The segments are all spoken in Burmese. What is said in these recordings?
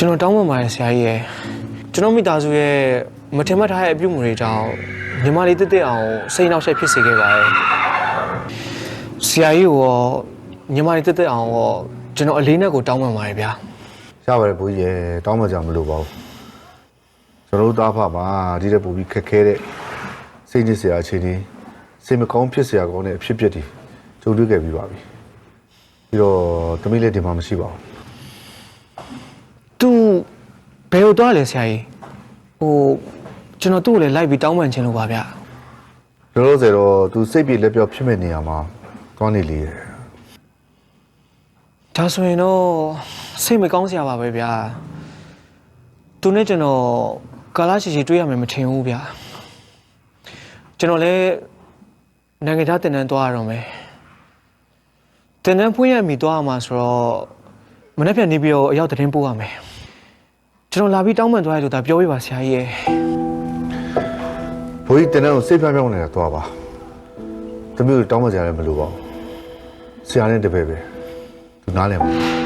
ကျွန်တော်တောင်းပန်ပါတယ်ဆရာကြီးရယ်ကျွန်တော်မိသားစုရဲ့မထင်မှတ်ထားတဲ့အပြုအမူတွေကြောင့်ညီမလေးတက်တက်အောင်စိတ်နှောက်ယှက်ဖြစ်စေခဲ့ပါတယ်ဆရာကြီးကိုညီမလေးတက်တက်အောင်ကျွန်တော်အလေးနဲ့ကိုတောင်းပန်ပါတယ်ဗျာရပါတယ်ဘိုးကြီးရယ်တောင်းပန်ကြမလို့ပါဘူးကျွန်တော်တို့သားဖပါဒီတဲ့ပူပြီးခက်ခဲတဲ့စိတ်နစ်စရာအခြေအနေစိတ်မကောင်းဖြစ်စရာကောင်းတဲ့အဖြစ်အပျက်တွေကြုံတွေ့ခဲ့ပြီးပါပြီပြီးတော့သမီးလေးဒီမှာမရှိပါဘူးသူဘယ်လိုတော့လဲဆရာကြီးကျွန်တော်သူ့ကိုလည်းလိုက်ပြီးတောင်းပန်ခြင်းလို့ပါဗျာလောလောဆယ်တော့သူစိတ်ပြေလက်ပြောဖြစ်မဲ့နေရာမှာသွားနေလေဒါဆိုရင်တော့စိတ်မကောင်းစရာပါပဲဗျာသူနဲ့ကျွန်တော်ကာလရှိရှိတွေ့ရမယ်မထင်ဘူးဗျာကျွန်တော်လည်းနိုင်ငံခြားတင်တန်းသွားရတော့မယ်တင်တန်းဖွင့်ရမိသွားရမှာဆိုတော့မနေ့ပြန်နေပြီးတော့အရောက်သတင်းပို့ရမယ်ကျွန်တော်လာပြီးတောင်းပန်သွားရလို့ဒါပြောပြပါဆရာကြီးရယ်ဘိုးကြီးတင်တန်းကိုစိတ်ပြောင်းပြောင်းနေတာသွားပါသမီးတို့တောင်းပန်ကြရတယ်မလို့ပါဘူးဆရာနဲ့တပည့်ပဲသူနားလည်မှာ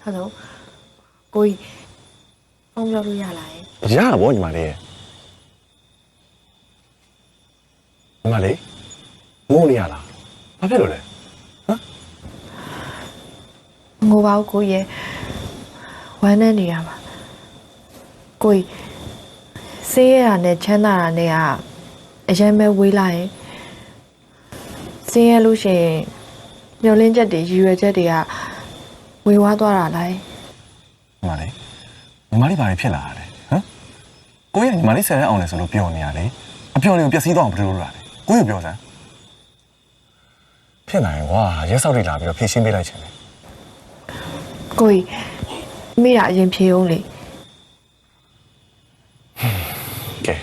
ဟယ်လိုကိုကြီးဖုန်းပြောလို့ရလားရတာဗောညီမလေးညီမလေးငိုနေရလားဘာဖြစ်လို့လဲငိုပါဦးကိုကြီးဝမ်းနဲ့နေရပါကိုကြီးဆေးရတာနဲ့ချမ်းသာတာနဲ့ကအရင်ပဲဝေးလာရင်ဆင်းရဲလို့ရှိရင်မျောလင်းချက်တွေရည်ရွယ်ချက်တွေကဝေဝါးသွားတာလားညီမလေးဘာတွေဖြစ်လာတာလဲဟမ်ကိုကြီးကညီမလေးဆယ်ရအောင်လဲဆိုလို့ပြောနေရလေအပြောလေးကိုပျက်စီးသွားအောင်ဘယ်လိုလုပ်ရလဲကိုကြီးပြောစမ်းဖြစ်နိုင်ကွာရဲစောက်တွေလာပြီးတော့ဖြည့်ရှင်းပေးလိုက်ချင်တယ်ကိုကြီးမိတာအရင်ဖြေအောင်လေကဲ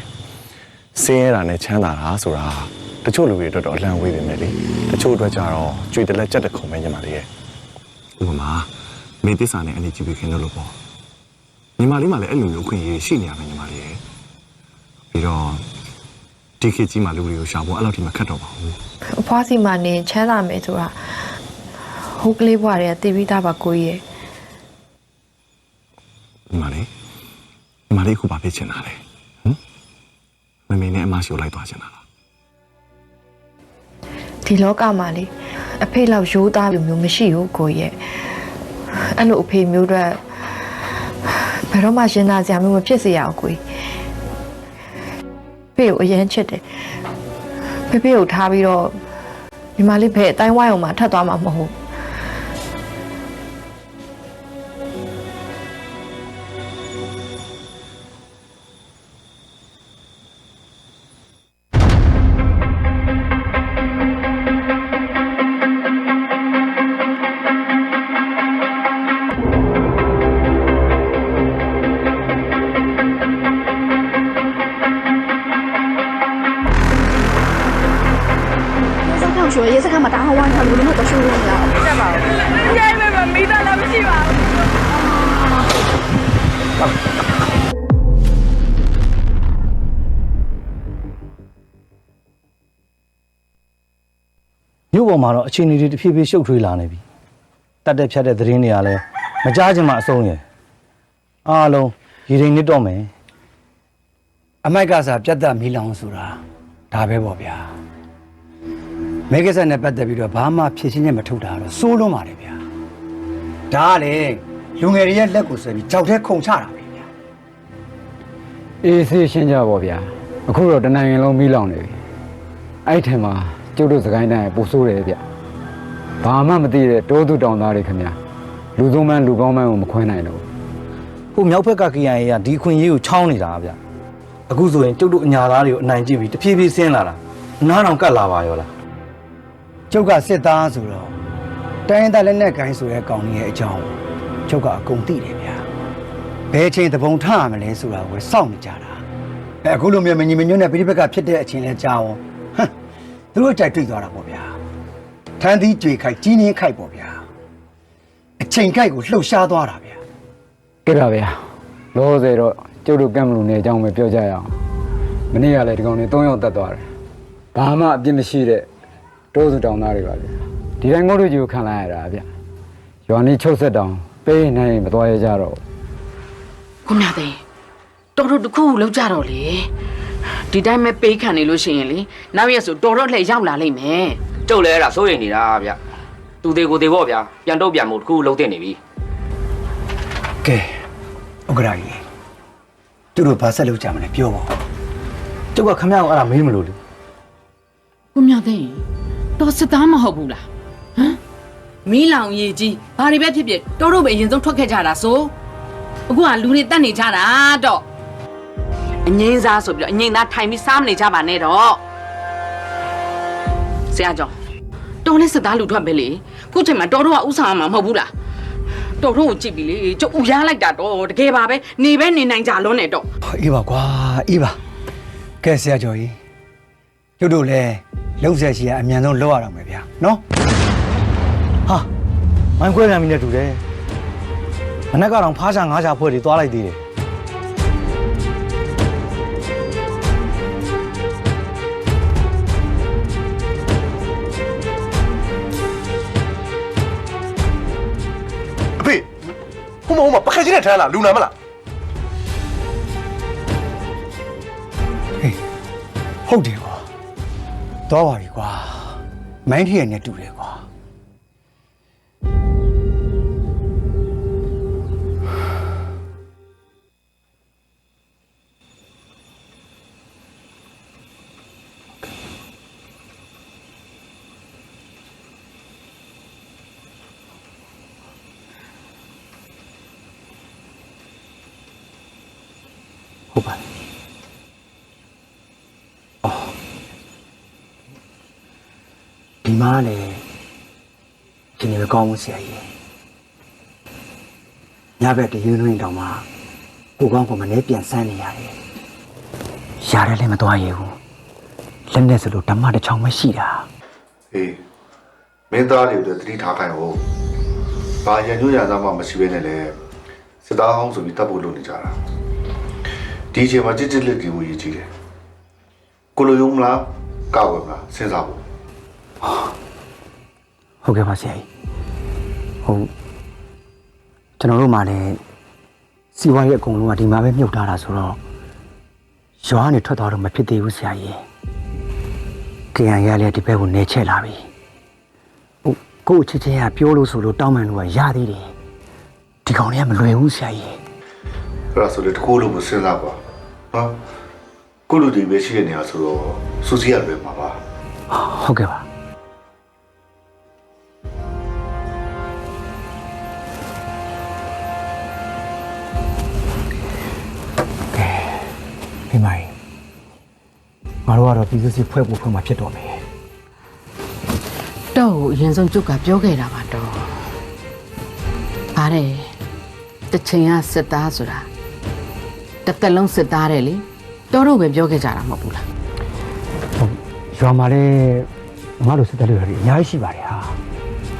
ဆင်းရဲတာနဲ့ချမ်းသာတာဆိုတာတချို့လူတွေအတွက်တော့အလံဝေးနေတယ်လေတချို့အတွက်ကျတော့ကြွေတလက်ကြက်တခုံပဲညီမလေးရဲ့ဥပမာမေသစ္စာနဲ့အနေကြည့်ပြီးခင်လို့ပေါ့ညီမလေးမှလည်းအဲ့လိုမျိုးခွင့်ရရှိနေရမယ်ညီမလေးရဲ့ပြီးတော့ဒီခေတ်ကြီးမှာလူတွေကိုရှာဖို့အဲ့လောက်ထိမခက်တော့ပါဘူးအဖွားစီမှာနေချမ်းသာမယ်ဆိုတာဟုတ်ကလေးဘွားတွေကတည်ပြီးသားပါကိုကြီးရဲ့ညီမလေးခုဘာဖြစ်ချင်တာလဲဟမ်မမေနဲ့အမရှိကိုလိုက်သွားချင်တာလားဒီလောကမှာလေအဖေလောက်ရိုးသားမျိုးမရှိဘူးကိုကြီးရဲ့အဲ့လိုအဖေမျိုးတွေဘယ်တော့မှရှင်းသားစရာမျိုးမဖြစ်စေရအောင်ကိုကြီးဖေကိုအရင်ချစ်တယ်ဖေကိုထားပြီးတော့ညီမလေးဘယ်အတိုင်းဝိုင်းအောင်မှထပ်သွားမှာမဟုတ်ရဲစခန်းမှာတားဝိုင်းထားလို့တော့ရှိုးလို့မရဘူး။တက်ပါဦး။ရဲပဲမိသားလည်းမရှိပါဘူး။မြို့ပေါ်မှာတော့အခြေအနေတွေတဖြည်းဖြည်းရှုပ်ထွေးလာနေပြီ။တက်တဲ့ဖြတ်တဲ့သတင်းတွေကလည်းမကြားချင်မှအဆုံးရယ်။အားလုံးရည်ရင်နစ်တော့မယ်။အမိုက်ကစားပြတ်သက်မီလောင်ဆိုတာဒါပဲပေါ့ဗျာ။မဲကစားနဲ့ပတ်သက်ပြီးတော့ဘာမှဖြည့်ရှင်းချက်မထုတ်တာတော့စိုးလွန်းပါတယ်ဗျာဒါကလေလူငယ်တွေရဲ့လက်ကိုဆွဲပြီးကြောက်တဲ့ခုံချတာပဲဗျာ အေးဆေးရှင်းကြပါဗျာအခုတော့တနိုင်ငံလုံးမီးလောင်နေပြီအဲ့ထင်မှာကျုပ်တို့စကိုင်းတိုင်းပို့ဆိုးတယ်ဗျဘာမှမသိတဲ့တိုးသူတောင်သားတွေခင်ဗျာလူသုံးမန်းလူပေါင်းမန်းကိုမခွဲနိုင်တော့ ဟိုမြောက်ဘက်က KIA ကဒီခွင့်ရေးကိုချောင်းနေတာဗျအခုဆိုရင်ကျုပ်တို့အညာသားတွေကိုအနိုင်ကျင့်ပြီးတဖြည်းဖြည်းဆင်းလာတာနားတော်ကတ်လာပါရောလားကျုပ်ကစစ်သားဆိုတော့တိုင်းရင်းသားလက်နက်ကိုင်းဆိုတဲ့ကောင်ကြီးရဲ့အကြောင်းကျုပ်ကအကုန်သိတယ်ဗျာဘယ်ချိန်တပုံထရမလဲဆိုတာကိုစောင့်နေကြတာအခုလိုမျိုးမညီမညွတ်နဲ့ပြိပက်ကဖြစ်တဲ့အချိန်လဲကြာအောင်ဟမ်သူတို့ကြိုက်တွေ့သွားတာပေါ့ဗျာထန်းသီးကြွေခိုက်ကြီးနှင်းခိုက်ပေါ့ဗျာအချိန်ခိုက်ကိုလှုပ်ရှားသွားတာဗျာ ကဲပါဗျာလောဆယ်တော့ကျုပ်တို့ကံမလို့နေအကြောင်းပဲပြောကြရအောင်မနေ့ကလည်းဒီကောင်တွေ3ယောက်တက်သွားတယ်ဘာမှအပြစ်မရှိတဲ့တိုးသူတောင်သားတွေပါဗျာဒီတိုင်းငုတ်တို့ကြီးကိုခံလိုက်ရတာဗျာရွာနေချုပ်ဆက်တောင်ပေးနိုင်မသွားရကြတော့ ခုမြသိတော်တော်တခုလောက်ကြတော့လေဒီတိုင်းပဲပေးခံနေလို့ရှိရင်လေနောက်ရက်ဆိုတော်တော်လှည့်ရောက်လာလိမ့်မယ် ကျုပ်လည်းအဲ့ဒါစိုးရိမ်နေတာဗျသူသေးကိုသေးပေါ့ဗျာပြန်တော့ပြန်မို့တခုလုံးတင်နေပြီ ကဲဥက္ကရာကြီးသူတို့ဘာဆက်လုပ်ကြမလဲပြောပါဦးကျုပ်ကခမရအောင်အဲ့ဒါမေးမလို့လေ ခုမြသိတော်စစ်သားမဟုတ်ဘူးလားဟမ်မီးလောင်ရည်ကြီးဘာတွေပဲဖြစ်ဖြစ်တော်တော်ပဲအရင်ဆုံးထွက်ခဲ့ကြတာဆိုအခုကလူတွေတက်နေကြတာတော့အငိမ့်စားဆိုပြီးတော့အငိမ့်သားထိုင်ပြီးစားမနေကြပါနဲ့တော့ဆရာကျော်တော်နဲ့စစ်သားလူထွက်ပဲလေခုချိန်မှာတော်တော်ကဥဆောင်မှာမဟုတ်ဘူးလားတော်တော်ကိုကြည့်ပြီလေကျုပ်ဥရလိုက်တာတော့တကယ်ပါပဲနေပဲနေနိုင်ကြလွန်းနေတော့ အေးပါကွာအေးပါကဲဆရာကျော်ကြီးကျုပ်တို့လည်းလုံးဆက်ရှိရအမြန်ဆုံးလောက်ရအောင်ပဲဗျာနော်ဟာမိုင်းခွဲပြန်ပြီနဲ့တူတယ်မနေ့ကတော့ဖားချာငါးချာဖွဲ့တွေသွားလိုက်သေးတယ် အဖေဟိုမပခက်ချင်းနဲ့ထမ်းလားလူနာမလား ဟုတ်တယ်ကွာသွားပါပြီကွာမိုင်းထီရနဲ့တူတယ်ကွာ ဟုတ်ပါဒီမှာလည်းဒီနေ့ပဲကောင်းမှုဆရာကြီးညဘက်တရွေးလွင်းတောင်မှကိုကောင်းကမနေပြန်ဆန်းနေရတယ်ရတယ်လည်းမသွားရဘူးလက်နဲ့ဆိုလို့ဓမ္မတစ်ချောင်းမရှိတာ အေးမင်းသားတွေလည်းသတိထားခိုင်းအောင်ဘာရန်ညွှန်ရသားမှမရှိဘဲနဲ့လေစစ်သားအောင်ဆိုပြီးတပ်ဖို့လုပ်နေကြတာဒီအချိန်မှာကြစ်လက်ဒီကိုရည်ကြီးတယ်ကိုလိုယုံမလားကောက်ဝယ်မလားစဉ်းစားဖို့ ဟုတ်ကဲ့ပါဆရာကြီးဟုတ်ကျွန်တော်တို့မှလည်းစီဝါရေးအကုန်လုံးကဒီမှာပဲမြုပ်ထားတာဆိုတော့ရွာကနေထွက်သွားတော့မဖြစ်သေးဘူးဆရာကြီးKIAရလည်းဒီဘက်ကိုနေချက်လာပြီဟုတ်ကို့ချစ်ချင်းကပြောလို့ဆိုလို့တောင်းပန်လို့ရသေးတယ်ဒီကောင်တွေကမလွယ်ဘူးဆရာကြီး အဲ့ဒါဆိုလေတကူလို့မစဉ်းစားပါနော်ကိုလူတွေပဲရှိတဲ့နေရာဆိုတော့စူစီရလွယ်မှာပါ ဟုတ်ကဲ့ပါကဲဒီမိုင်ငါတို့ကတော့ပြည်သူစစ်ဖွဲ့ဖို့ဖွဲ့မှာဖြစ်တော့မယ် တော့ကိုအရင်ဆုံးကျုပ်ကပြောခဲ့တာပါတော့ဗါတယ်တချိန်ကစစ်သားဆိုတာတစ်သက်လုံးစစ်သားတယ်လေတော်တော့ပဲပြောခဲ့ကြတာမဟုတ်ဘူးလား ရွာမှာလည်းငါတို့စစ်တပ်တွေအများကြီးရှိပါတယ်ဟာ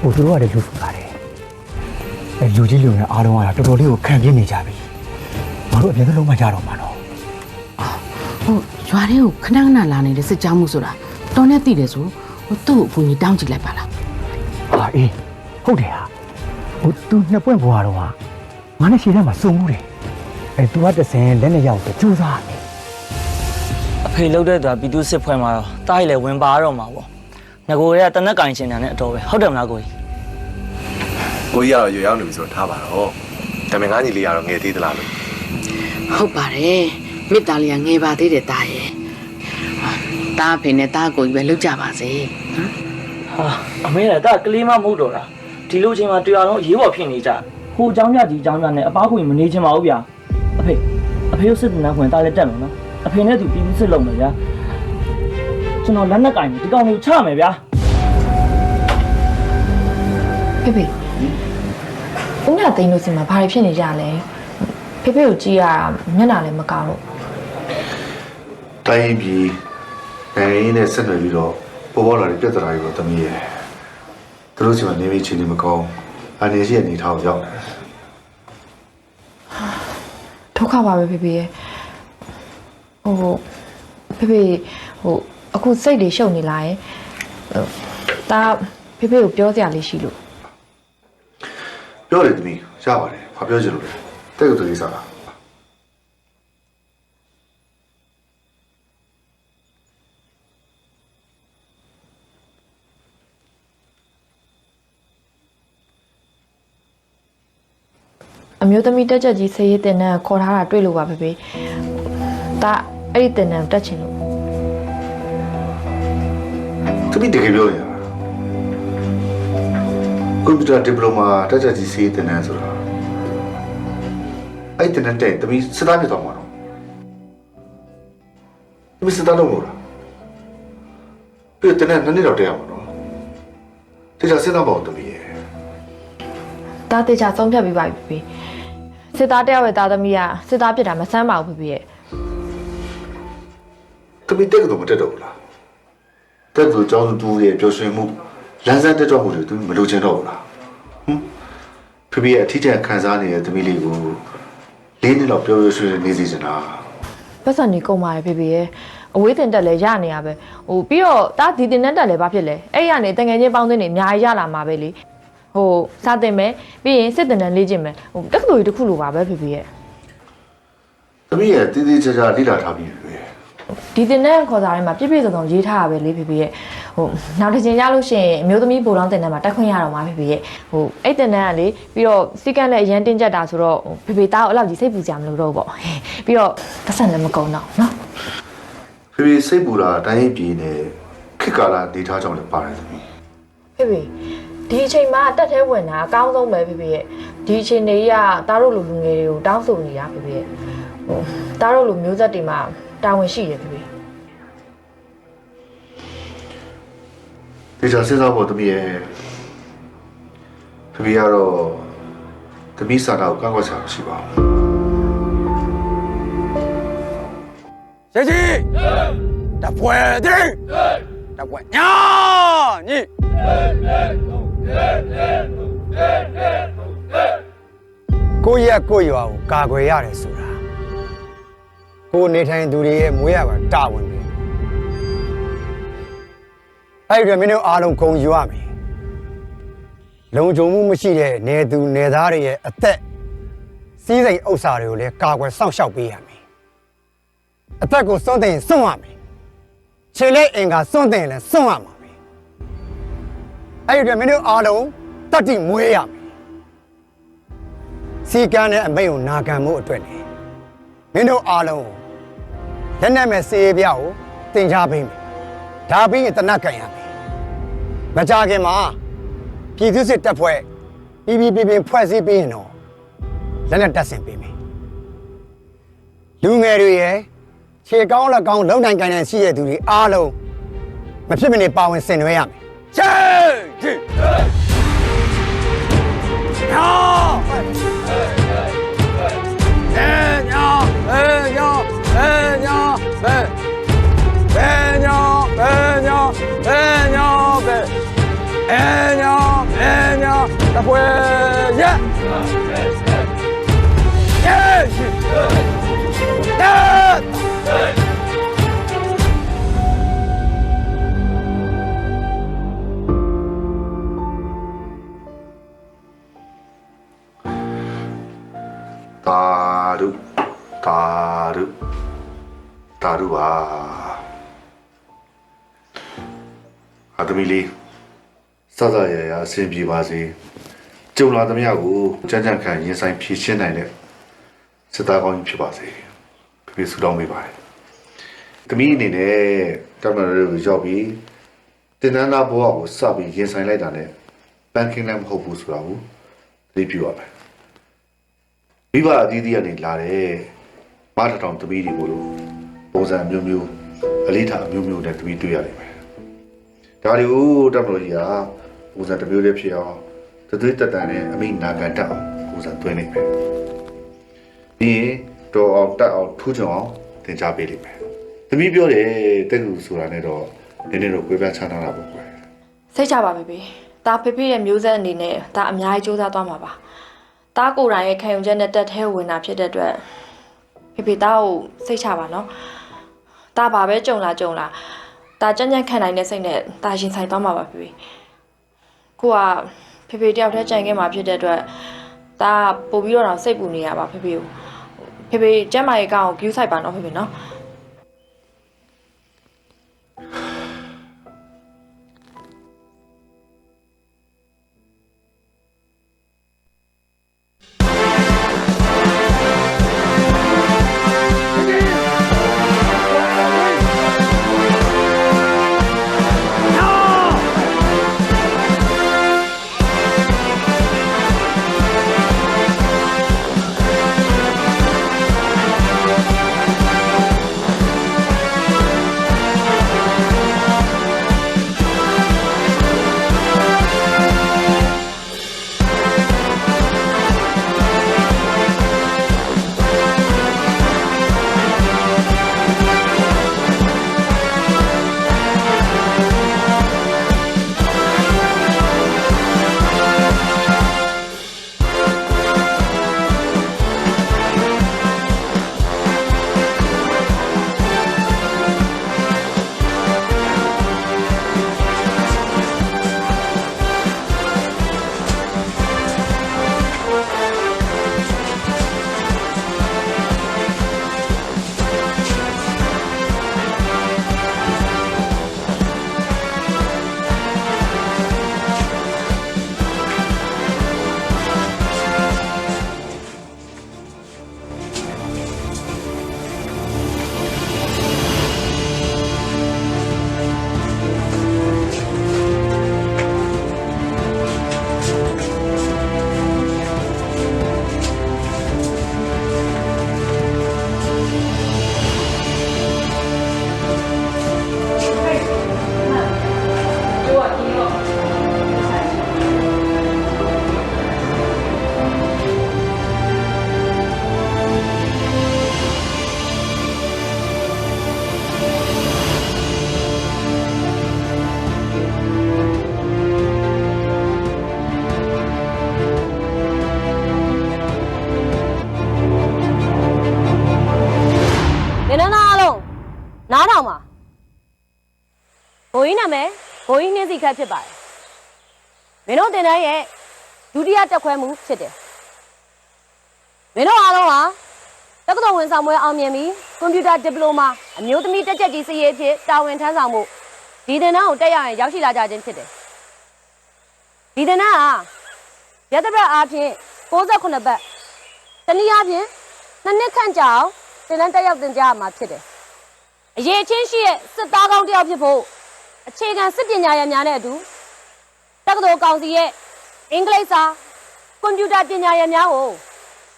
ဟိုသူတို့ကလည်းလူစုပါတယ်အဲလူကြီးလူငယ်အားလုံးကတော်တော်လေးကိုခံပြင်းနေကြပြီငါတို့အပြင်လုံးမကြတော့မှာတော့ ဟုတ်ရွာလေးကိုခဏခဏလာနေတဲ့စစ်ကြောင်းမှုဆိုတာတော်နဲ့သိတယ်ဆိုဟိုသူ့ကိုအကူကြီးတောင်းကြည့်လိုက်ပါလား ဟာအေးဟုတ်တယ်ဟာဟိုသူနှစ်ပွင့်ဘွားတော့ဟာငါနဲ့ရှေ့ထဲမှာစုံမှုတယ်အဲသူကတဆင်လက်နဲ့ရောက်တော့ကြိုးစားတယ် အဖေလှုပ်တဲ့သူကပြည်သူစစ်ဖွဲ့မှာတော့တားရည်လည်းဝင်ပါတော့မှာပေါ့ငကိုတွေကတနက်ကင်ရှင်တာနဲ့အတော်ပဲဟုတ်တယ်မလားကိုကြီး ကိုကြီးကတော့ရွရောက်နေပြီဆိုတော့ထားပါတော့ဒါပေမဲ့ငါညီလေးကတော့ငယ်သေးသလားလို့ ဟုတ်ပါတယ် မေတ္တာလေးကငယ်ပါသေးတယ်တာရဲ့တာအဖေနဲ့တာကိုကြီးပဲလောက်ကြပါစေနော် ဟာအမေလည်းဒါကလေးမမဟုတ်တော့တာဒီလိုချိန်မှာတရားလုံးရေးပေါ်ဖြစ်နေကြဟိုအကြောင်းပြကြီးအကြောင်းပြနဲ့အပားခွေမနေချင်ပါဘူးဗျာအဖေကိုစစ်တင်နှံခွင်တားလည်းတက်မယ်နော်အဖေနဲ့သူပြီးစစ်လုပ်မယ်ဗျာကျွန်တော်လက်နဲ့ကင်ဒီကောင်ကိုချမယ်ဗျာ ဖေဖေဦးနာသိန်းလို့စီမှာဘာတွေဖြစ်နေကြလဲဖေဖေကိုကြည့်ရတာမျက်နှာလည်းမကောင်းလို့ တိုင်းပြည်နိုင်ငံရေးနဲ့ဆက်နွယ်ပြီးတော့ပေါ်ပေါ်လာတဲ့ပြဿနာတွေကိုသမီးရဲ့သူတို့စီမှာနေမိချင်းနေမကောင်းအနေရှိအနေထားကိုရောက်တယ် ဒုက္ခပါပဲဖေဖေရဲ့ဖေဖေအခုစိတ်တွေရှုပ်နေလားဒါဖေဖေကိုပြောစရာလေးရှိလို့ ပြောတယ်သမီးရပါတယ်ဘာပြောချင်လို့လဲတဲ့ကိုတည်းစားလားအမျိုးသမီးတက်ချက်ကြီးဆေးရည်တင်တဲ့ခေါ်ထားတာတွေ့လို့ပါဖေဖေဒါအဲ့ဒီတင်တဲ့တက်ချင်လို့ သမီးတကယ်ပြောရလားကွန်ပျူတာဒီပလိုမာတက်ချက်ကြီးစီးတင်နေဆိုတာအဲ့တင်တဲ့သမီးစတားပြတော့မှာတော့သမီးစတားလို့မလားပြည့်တင်တဲ့နှစ်တော့တရားမှာနော်တခြားစဉ်းစားပါဦးသမီးရဲ့ ဒါတေချာဆုံးဖြတ်ပြီးပါပြီဖေဖေစစ်သားတယောက်ရဲ့သားသမီးကစစ်သားပြစ်တာမဆမ်းပါဘူးဖေဖေရဲ့ သမီးတက်ကတော့မတက်တော့ဘူးလားတက်သူကျောင်းသူတူရဲ့ပျော်ရွှင်မှုလမ်းစတက်တော့မှုတွေသူမလိုချင်တော့ဘူးလားဖေဖေရဲ့အထီးကျန်ခံစားနေတဲ့သမီးလေးကိုလေးနှစ်လောက်ပျော်ရွှင်နေစီနေတာ ပတ်စံနေကုန်ပါတယ်ဖေဖေရဲ့အဝေးတင်တက်လဲရနေရပဲပြီးတော့ဒါဒီတင်တက်တက်လဲဘာဖြစ်လဲအဲ့ရနေတငယ်ချင်းပေါင်းသင်းနေအများကြီးရလာမှာပဲလေစာတင်မယ်ပြီးရင်စစ်တင်တန်းလေ့ကျင့်မယ်တက္ကသိုလ်ကြီးတစ်ခုလိုပါပဲဖေဖေရဲ့ သမီးရဲ့တည်တည်ချာချာလေ့လာထားပြီးပြီ ဒီတင်တဲ့ခေါ်စာထဲမှာပြည့်ပြည့်စုံစုံရေးထားတာပဲလေဖေဖေရဲ့နောက်တစ်ချိန်ရလို့ရှိရင်အမျိုးသမီးဗိုလ်လောင်းတင်တဲ့မှာတက်ခွင့်ရတော့မှာဖေဖေရဲ့အဲ့တင်တဲ့ကလေပြီးတော့စီကန်းလည်းအရန်တင်းကျပ်တာဆိုတော့ဖေဖေသားကိုအဲ့လောက်ကြီးစိတ်ပူစရာမလိုတော့ဘူးပေါ့ပြီးတော့ပတ်စံလည်းမကုန်တော့နော် ဖေဖေစိတ်ပူတာတိုင်းရေးပြည်နဲ့ခေတ်ကာလဒေထားကြောင့်လည်းပါတယ်သမီး ဖေဖေဒီအချိန်မှာတက်သေးဝင်တာအကောင်းဆုံးပဲဖေဖေရဲ့ဒီအချိန်တွေကသားတို့လူငယ်တွေကိုတောင်းဆိုနေတာဖေဖေရဲ့သားတို့လူမျိုးဆက်တွေမှာတာဝန်ရှိတယ်ဖေဖေ ဒေချာစဉ်းစားဖို့သမီးရဲ့ဖေဖေကတော့သမီးစာတာကိုကန့်ကွက်ချာမရှိပါဘူး 谢谢，大伙的，大伙娘你。ကိုရက်ကိုရွာကိုကာကွယ်ရတယ်ဆိုတာကိုနေထိုင်သူတွေရဲ့မွေးရပါတာဝန်ပဲအဲ့ဒီမင်းတို့အားလုံးဂုဏ်ယူရမယ်လုံခြုံမှုမရှိတဲ့နေသူနေသားတွေရဲ့အသက်စီးစိမ်ဥစ္စာတွေကိုလည်းကာကွယ်စောင့်ရှောက်ပေးရမယ်အသက်ကိုစွန့်တဲ့စွန့်ရမယ်ခြေလက်အင်္ဂါစွန့်တဲ့လည်းစွန့်ရမှာပဲအဲ့ဒီမင်းတို့အားလုံးတတ်တိမွေးရမယ်စီကန်းတဲ့အမိန့်ကိုနာခံမှုအတွက်လေမင်းတို့အားလုံးလက်နက်မဲ့စေးပြကိုတင်ချပေးမယ်ဒါပြီးရင်တနတ်ကန်ရမယ်မကြခင်မှာပြည်သူစစ်တပ်ဖွဲ့ပြည်ဖွဲ့စည်းပြီးရင်တော့လက်နက်တပ်ဆင်ပေးမယ်လူငယ်တွေရဲ့ခြေကောင်းလက်ကောင်းလုံနိုင်ကိုင်နိုင်ရှိတဲ့သူတွေအားလုံးမဖြစ်မနေပါဝင်ဆင်နွှဲရမယ်ချေချေ大伙耶！耶！တာရုပါအသမီးလေးစစရရအဆင်ပြေပါစေကြုံလာသမျှကိုကြမ်းကြမ်းခံရင်ဆိုင်ဖြည့်ရှင်းနိုင်တဲ့စစ်သားကောင်းကြီးဖြစ်ပါစေဖေ ဖေဆူတောင်းပေးပါတယ်သမီးအနေနဲ့တမန်တော်ကိုရောက်ပြီးတင်နန်းသားဘဝကိုစပြီးရင်ဆိုင်လိုက်တာနဲ့ပန်းကင်းလည်းမဟုတ်ဘူးဆိုတာကိုသိပြရမယ်မိဘအသီးသီးကနေလာတဲ့မထထောင်သမီးတွေကိုလို့ပုံစံမျိုးမျိုးအလေးထားမျိုးမျိုးနဲ့သမီးတွေ့ရလိမ့်မယ်ဒါတွေကိုတမန်တော်ကြီးကပုံစံတစ်မျိုးလေးဖြစ်အောင်သွေးတက်တန်နဲ့အမိနာကန်တက်အောင်ပုံစံသွင်းလိုက်မယ်ပြီးရင်တော်အောင်တက်အောင်ထူးချွန်အောင်သင်ကြားပေးလိမ့်မယ်သမီးပြောတယ်တက်ကူဆိုတာနဲ့တော့နည်းနည်းတော့ကြွေးပြချနာတာပေါ့ကွယ် စိတ်ချပါဖေဒါဖေဖေရဲ့မျိုးဆက်အနေနဲ့ဒါအများကြီးစူးစမ်းသွားမှာပါဒါကိုယ်တိုင်ရဲ့ခံယူချက်နဲ့တက်ထဲဝင်တာဖြစ်တဲ့အတွက်ဖေဒါကိုစိတ်ချပါနော်ဒါဘာပဲကြုံလာဒါကြမ်းကြမ်းခံနိုင်တဲ့စိတ်နဲ့ဒါရင်ဆိုင်သွားမှာပါဖေကိုကဖေတယောက်တည်းကြံခဲ့မှာဖြစ်တဲ့အတွက်ဒါပို့ပြီးတော့စိတ်ပူနေရပါဖေကိုဖေကျမ်းမာရေးကောင်းကို view site ပါနော်ဖေနော် နားထောင်ပါဘိုးကြီးနာမည်ဘိုးကြီးနှင်းစီခတ်ဖြစ်ပါတယ်မင်းတို့တင်တန်းရဲ့ဒုတိယတက်ခွဲမှုဖြစ်တယ်မင်းတို့အားလုံးဟာတက္ကသိုလ်ဝင်ဆောင်ပွဲအောင်မြင်ပြီးကွန်ပျူတာဒီပလိုမာအမျိုးသမီးတက်ချက်ကြီးစီရေးဖြစ်တာဝန်ထမ်းဆောင်မှုဒီတင်တန်းကိုတက်ရရင်ရောက်ရှိလာကြခြင်းဖြစ်တယ်ဒီတင်တန်းဟာရတပတ်အားဖြင့်68ပတ်တနည်းအားဖြင့်2နှစ်ခန့်ကြာအောင်တင်တန်းတက်ရောက်တင်ကြရမှာဖြစ်တယ်အရေးချင်းရှိရဲ့စစ်သားကောင်းတယောက်ဖြစ်ဖို့အခြေခံစစ်ပညာရများနဲ့အတူတက္ကသိုလ်ကောင်စီရဲ့အင်္ဂလိပ်စာကွန်ပျူတာပညာရများကို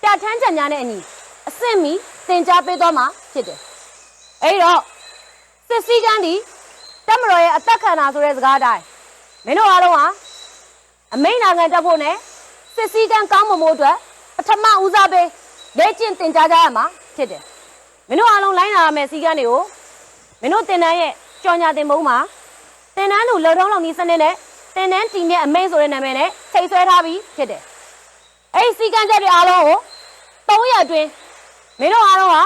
ပြဋ္ဌာန်းချက်များနဲ့အညီအဆင့်မီသင်ကြားပေးသွားမှာဖြစ်တယ်။အဲဒီတော့စစ်စည်းကမ်းဒီတပ်မတော်ရဲ့အသက်ခံတာဆိုတဲ့စကားအတိုင်းမင်းတို့အားလုံးဟာအမိန့်နာခံတက်ဖို့နဲ့စစ်စည်းကမ်းကောင်းမွန်ဖို့အတွက်ပထမဦးစားပေးလေ့ကျင့်သင်ကြားကြရမှာဖြစ်တယ်။မင်းတို့အားလုံးလိုင်းနာရမယ့်စည်းကမ်းတွေကိုမင်းတို့တင်တန်းရဲ့ကြော်ညာတင်ပုံးမှာတင်တန်းလူလုံထုံးလုံနည်းစနစ်နဲ့တင်တန်းတီနဲ့အမိန့်ဆိုတဲ့နာမည်နဲ့ထိတ်ဆွဲထားပြီးဖြစ်တယ်။အဲဒီစည်းကမ်းချက်တွေအားလုံးကို3ရက်အတွင်းမင်းတို့အားလုံးဟာ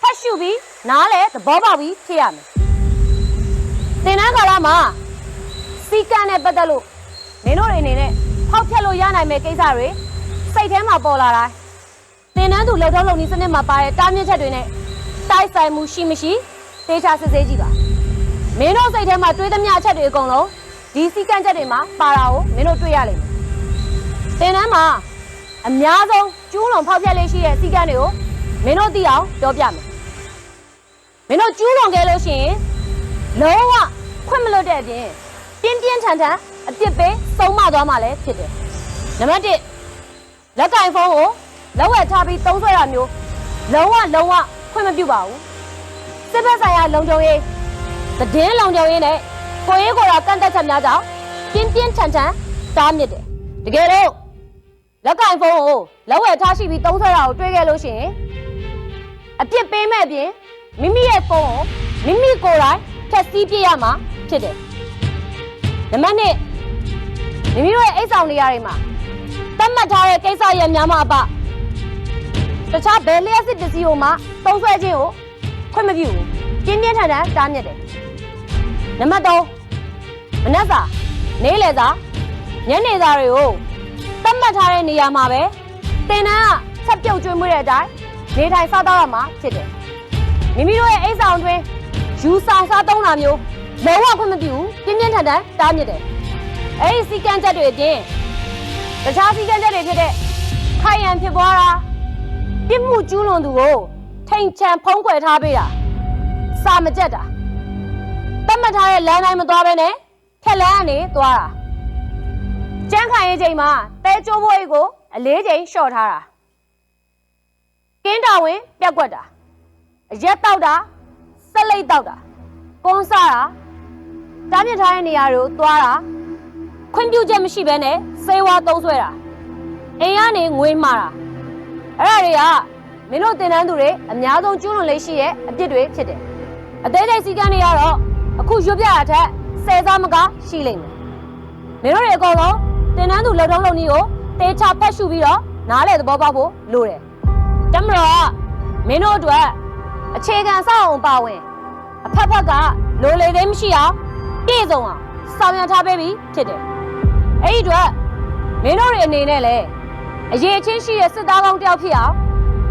ဖတ်ရှုပြီးနားလဲသဘောပေါက်ပြီးဖြစ်ရမယ်။တင်တန်းကာလမှာစည်းကမ်းနဲ့ပတ်သက်လို့မင်းတို့တွေအနေနဲ့ဖောက်ဖျက်လို့ရနိုင်မယ့်ကိစ္စတွေစိတ်ထဲမှာပေါ်လာတိုင်းတင်တန်းသူလုံထုံးလုံနည်းစနစ်မှာပါတဲ့တားမြစ်ချက်တွေနဲ့တိုက်ဆိုင်မှုရှိမရှိသေချာစစ်ဆေးကြည့်ပါမင်းတို့စိတ်ထဲမှာတွေးသမျှအချက်တွေအကုန်လုံးဒီစည်းကမ်းချက်တွေမှာပါတာကိုမင်းတို့တွေ့ရလိမ့်မယ်သင်တန်းမှာအများဆုံးကျူးလွန်ဖောက်ဖျက်လေးရှိတဲ့စည်းကမ်းတွေကိုမင်းတို့သိအောင်ပြောပြမယ် မင်းတို့ကျူးလွန်ခဲ့လို့ရှိရင်လုံးဝခွင့်မလွတ်တဲ့အပြင်ပြင်းပြင်းထန်ထန်အပြစ်ပေးဆုံးမသွားမှလည်းဖြစ်တယ်နံပါတ်1လက်ကင်ဖုန်းကိုလက်ဝဲထားပြီးသုံးဆွဲတာမျိုးလုံးဝခွင့်မပြုပါဘူးစစ်ဘက်ဆိုင်ရာလုံခြုံရေးသတင်းလုံခြုံရေးနဲ့ကိုရေးကိုယ်တော်ကန့်သက်ချက်များကြောင့်ပြင်းပြင်းထန်ထန်တားမြစ်တယ်တကယ်တော့လက်ကင်ဖုန်းကိုလက်ဝဲထားရှိပြီးသုံးဆွဲတာကိုတွေ့ခဲ့လို့ရှိရင်အပြစ်ပေးမဲ့အပြင်မိမိရဲ့ဖုန်းကိုမိမိကိုယ်တိုင်ဖျက်ဆီးပြရမှာဖြစ်တယ်နံပါတ်2မိမိတို့ရဲ့အိတ်ဆောင်နေရာတွေမှာတတ်မှတ်ထားတဲ့ကိစ္စရပ်များမှာအပတခြားဘယ်လျှက်စစ်ပစ္စည်းကိုမှသုံးဆွဲခြင်းကိုခွင့်မပြုဘူးပြင်းပြင်းထန်ထန်တားမြစ်တယ်နံပါတ်3မနက်စာနေ့လယ်စာညနေစာတွေကိုတတ်မှတ်ထားတဲ့နေရာမှာပဲတင်တန်းကဆက်ပြုတ်ကျွေးမွေးတဲ့အတိုင်းနေထိုင်စားသောက်ရမှာဖြစ်တယ်မိမိတို့ရဲ့အိတ်ဆောင်တွင်ယူဆောင်စားသုံးတာမျိုးလုံးဝခွင့်မပြုဘူးပြင်းပြင်းထန်ထန်တားမြစ်တယ်အဲ့ဒီစီကံချက်တွေအပြင်တခြားစီကံချက်တွေဖြစ်တဲ့ခိုင်ရန်ဖြစ်ပွားတာပြစ်မှုကျူးလွန်သူကိုထိန်ချန်ဖုံးကွယ်ထားပေးတာစာမကြက်တာတတ်မှတ်ထားတဲ့လမ်းတိုင်းမသွားဘဲနဲ့ခက်လန်းကနေသွားတာကျန်းခိုင်ရေးချိန်မှာတဲကျိုးဘွေးကိုအလေးချိန်လျှော့ထားတာကင်းတော်ဝင်ပြက်ကွက်တာအရက်တောက်တာဆက်လိတ်တောက်တာကွန်ဆာတာတားမြစ်ထားတဲ့နေရာတွေကိုသွားတာခွင့်ပြုချက်မရှိဘဲနဲ့စေဝါသုံးဆွဲတာအိမ်ကနေငွေမှားတာအဲ့ဒါတွေကမင်းတို့တင်တန်းသူတွေအများဆုံးကျူးလွန်လေးရှိရဲ့အပြစ်တွေဖြစ်တယ်အသေးစိတ်စီကံတွေကတော့အခုရွတ်ပြတာထက်10စားမကရှိလိမ့်မယ်မင်းတို့တွေအကုန်လုံးတင်တန်းသူလှုပ်ထုံးလုပ်နည်းကိုတေချာဖတ်ရှုပြီးတော့နားလေသဘောပေါက်ဖို့လိုတယ်တမတော်ကမင်းတို့အတွက်အခြေခံစောင့်အောင်ပါဝင်အဖက်ဖက်ကလိုလေသိမ်းမရှိအောင်ပြည့်စုံအောင်ဆောင်ရွက်ထားပေးပြီးဖြစ်တယ်အဲ့ဒီအတွက်မင်းတို့တွေအနေနဲ့လည်းအရေးချင်းရှိတဲ့စစ်သားကောင်းတယောက်ဖြစ်အောင်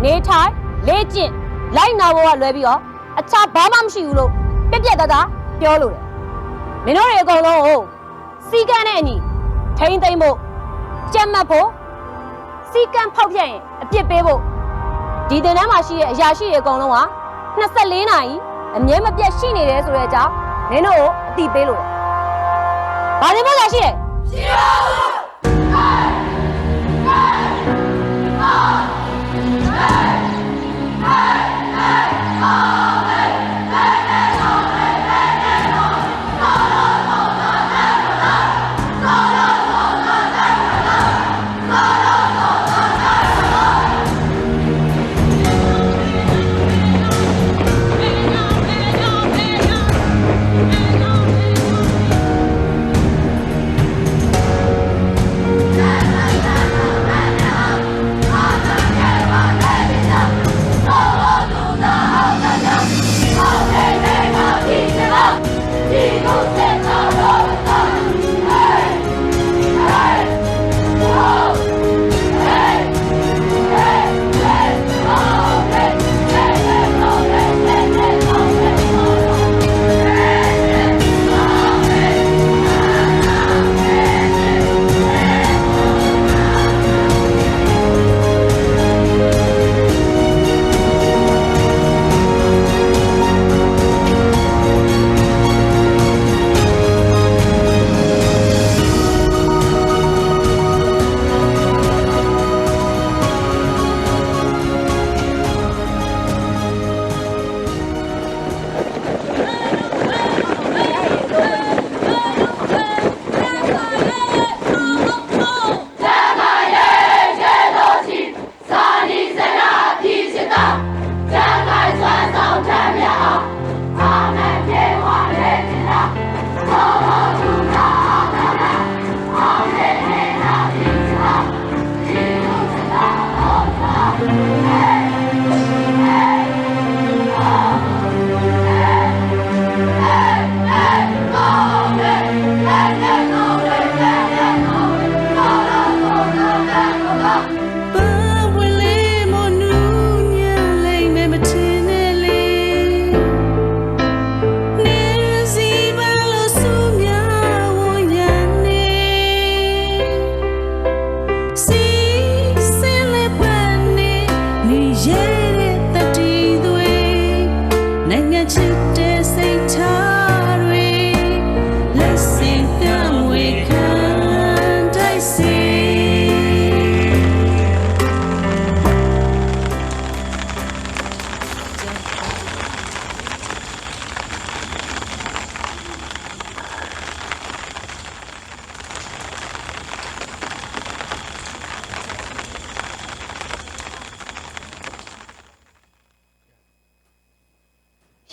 နေထိုင်လေ့ကျင့်လိုက်နာဖို့ကလွယ်ပြီးတော့အခြားဘာမှမရှိဘူးလို့ပြက်ပြက်သားသားပြောလို့တယ်မင်းတို့တွေအကုန်လုံးကိုစီကံနဲ့အညီထိမ့်သိမ့်ဖို့ကြက်မှတ်ဖို့စီကံဖောက်ပြက်ရင်အပြစ်ပေးဖို့ဒီတင်တန်းမှာရှိတဲ့အရာရှိတွေအကုန်လုံးက24နာရီအမြဲမပြတ်ရှိနေတယ်ဆိုတဲ့အကြောင်းမင်းတို့ကိုအသိပေးလို့တယ်။ဘာတွေမှလည်းရှိတယ်။ရှိပါဘူး။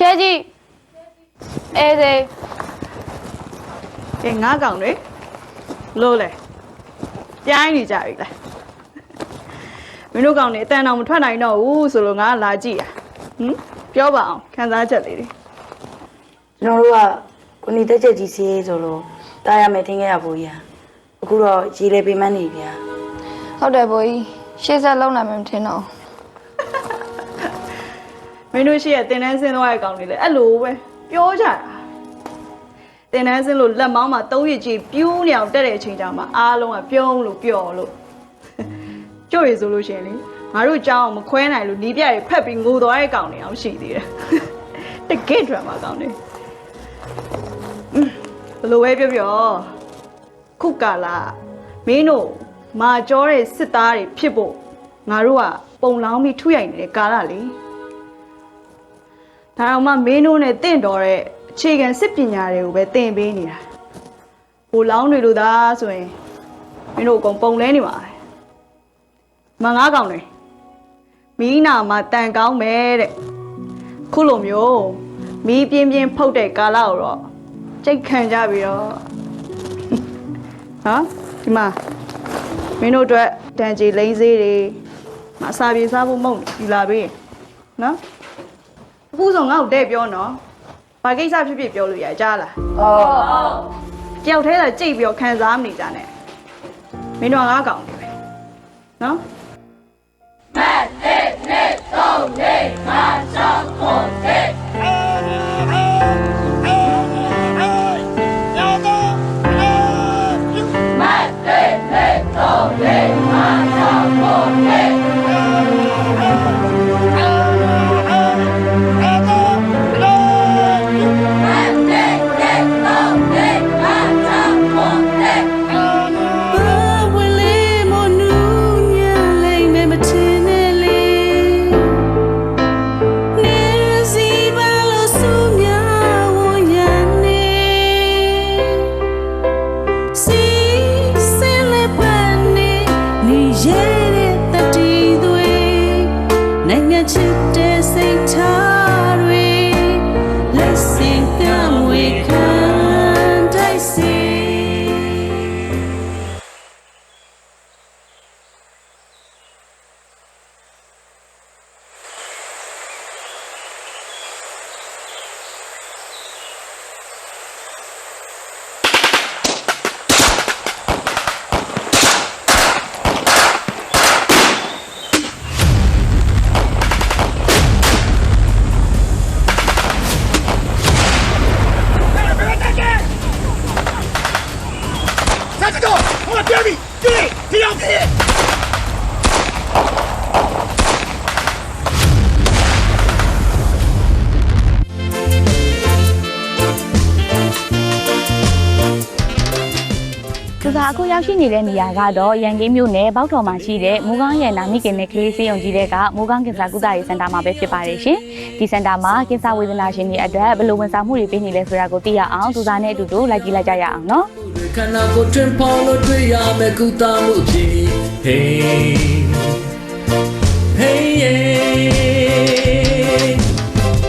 ရှဲကြီးအေးစေ ကဲငါးကောင်တွေလို့လေပြိုင်းနေကြပြီလားမင်းတို့ကောင်တွေအတန်တော်မထွက်နိုင်တော့ဘူးဆိုလို့ငါလာကြည့်ရဟမ်ပြောပါအောင်ခံစားချက်လေးတွေ ကျွန်တော်တို့ကကိုနီတက်ချက်ကြီးစီးရေးဆိုလို့တားရမယ်ထင်ခဲ့ရဖို့ရအခုတော့ရေလေပေးမနေဗျာ ဟုတ်တယ်ဘိုးကြီးရှေ့ဆက်လုံးနိုင်မှမထင်တော့ မင်းတို့ရှိရတင်တန်းဆင်းသွားတဲ့ကောင်တွေလေအဲ့လိုပဲပြောကြတာတင်တန်းဆင်းလို့လက်မောင်းမှာ၃ရည်ကြီးပြူးနေအောင်တက်တဲ့အချိန်ကြောင်မှအားလုံးကပြုံးလို့ပျော်လို့ကြွရဆိုလို့ရှိရင်လေငါတို့ကြောင်းမခွဲနိုင်လို့နီးပြတွေဖက်ပြီးငိုသွားတဲ့ကောင်တွေအောင်ရှိသေးတယ်တကယ်ဒရမာကောင်တွေဘယ်လိုပဲပြောပြောခုကာလာမင်းတို့မာကြောတဲ့စစ်သားတွေဖြစ်ဖို့ငါတို့ကပုံလောင်းပြီးထုရိုက်နေတဲ့ကာလလေဒါတော့မှမင်းတို့နဲ့တင့်တော်တဲ့အခြေခံစစ်ပညာတွေကိုပဲသင်ပေးနေတာပိုလောင်းတွေလို့သာဆိုရင်မင်းတို့အကုန်ပုံလဲနေပါပဲမငါးကောင်တွေမီးနာမှာတန်ကောင်းမယ်တဲ့ခုလိုမျိုးမီးပြင်းပြင်းဖုတ်တဲ့ကာလကိုတော့ကြိတ်ခံကြပြီးတော့ဟာဒီမှာမင်းတို့အတွက်တန်ကြီးလိမ့်စေးတွေမအစာပြေစားဖို့မဟုတ်ယူလာပေးနော်အခုဆိုငါ့ကိုတဲ့ပြောနော်ဘာကိစ္စဖြစ်ဖြစ်ပြောလို့ရကြားလားဟုတ်ကြောက်သေးတာကြိတ်ပြီးတော့ခံစားမနေကြနဲ့မင်းတို့ငါးကောင်တွေပဲနော်မတ်တစ်နှစ်သုံးနှစ်ငါးချောင်းကိုတဲ့အခုရောက်ရှိနေတဲ့နေရာကတော့ရန်ကင်းမြို့နယ်ဘောက်တော်မှာရှိတဲ့မိုးကောင်းရန်နာမိခင်နဲ့ကလေးစေးရုံကြီးတဲ့ကမိုးကောင်းကင်ဆာကုသရေးစင်တာမှာပဲဖြစ်ပါတယ်ရှင်။ဒီစင်တာမှာကင်ဆာဝေဒနာရှင်တွေအတွက်ဘယ်လိုဝန်ဆောင်မှုတွေပေးနေလဲဆိုတာကိုသိရအောင်သူစားနဲ့အတူတူလိုက်ကြည့်လိုက်ကြရအောင်နော်။ခန္ဓာကိုယ်တွင်ပေါလို့တွေ့ရမယ်ကုသမှုအဖြစ်